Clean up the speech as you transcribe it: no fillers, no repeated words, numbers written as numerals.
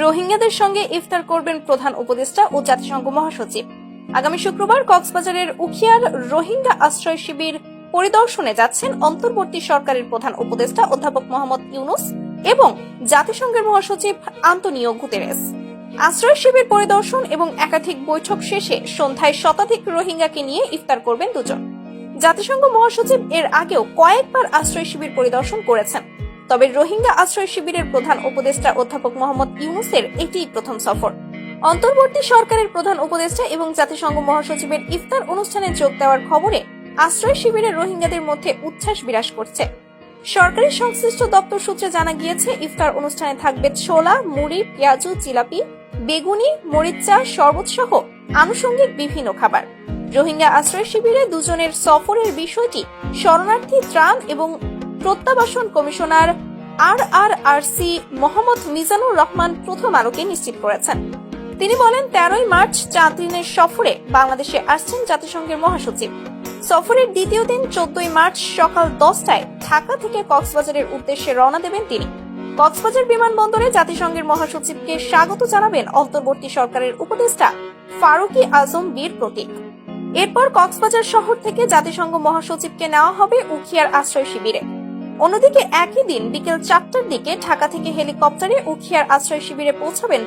রোহিঙ্গাদের সঙ্গে ইফতার করবেন প্রধান উপদেষ্টা ও জাতিসংঘ মহাসচিব। আগামী শুক্রবার কক্সবাজারের উখিয়ার রোহিঙ্গা আশ্রয় শিবির পরিদর্শনে যাচ্ছেন অন্তর্বর্তী সরকারের প্রধান উপদেষ্টা অধ্যাপক মোহাম্মদ ইউনুস এবং জাতিসংঘের মহাসচিব আন্তোনিও গুতেরেস। আশ্রয় শিবির পরিদর্শন এবং একাধিক বৈঠক শেষে সন্ধ্যায় শতাধিক রোহিঙ্গাকে নিয়ে ইফতার করবেন দুজন। জাতিসংঘ মহাসচিব এর আগেও কয়েকবার আশ্রয় শিবির পরিদর্শন করেছেন, তবে রোহিঙ্গা আশ্রয় শিবিরের প্রধান উপদেষ্টা অধ্যাপক মোহাম্মদ ইউনুসের এটিই প্রথম সফর। অন্তর্বর্তী সরকারের প্রধান উপদেষ্টা এবং জাতিসংঘ মহাসচিবের ইফতার অনুষ্ঠানে যোগ দেওয়ার খবরে আশ্রয় শিবিরের রোহিঙ্গাদের মধ্যে উচ্ছ্বাস বিরাজ করছে। সরকারি সংশ্লিষ্ট দপ্তর সূত্রে জানা গিয়েছে, ইফতার অনুষ্ঠানে থাকবে ছোলা, মুড়ি, পেঁয়াজু, জিলাপি, বেগুনি, মরিচা, শরবত সহ আনুষঙ্গিক বিভিন্ন খাবার। রোহিঙ্গা আশ্রয় শিবিরে দুজনের সফরের বিষয়টি শরণার্থী ত্রাণ এবং প্রত্যাবাসন কমিশনার RRRC মোহাম্মদ মিজানুর রহমান প্রথম আলোকে নিশ্চিত করেছেন। তিনি বলেন, 13ই মার্চ 4 দিনের সফরে বাংলাদেশে আসছেন জাতিসংঘের মহাসচিব। সফরের দ্বিতীয় দিন 14ই মার্চ সকাল 10টায় ঢাকা থেকে কক্সবাজারের উদ্দেশ্যে রওনা দেবেন তিনি। কক্সবাজার বিমানবন্দরে জাতিসংঘের মহাসচিবকে স্বাগত জানাবেন অন্তর্বর্তী সরকারের উপদেষ্টা ফারুকী আজম বীর প্রতীক। এরপর কক্সবাজার শহর থেকে জাতিসংঘ মহাসচিবকে নেওয়া হবে উখিয়ার আশ্রয় শিবিরে। অন্যদিকে একই দিন বিকেল 4টার দিকে ঢাকা থেকে হেলিকপ্টারে উখিয়ার আশ্রয় শিবিরে পৌঁছাবেন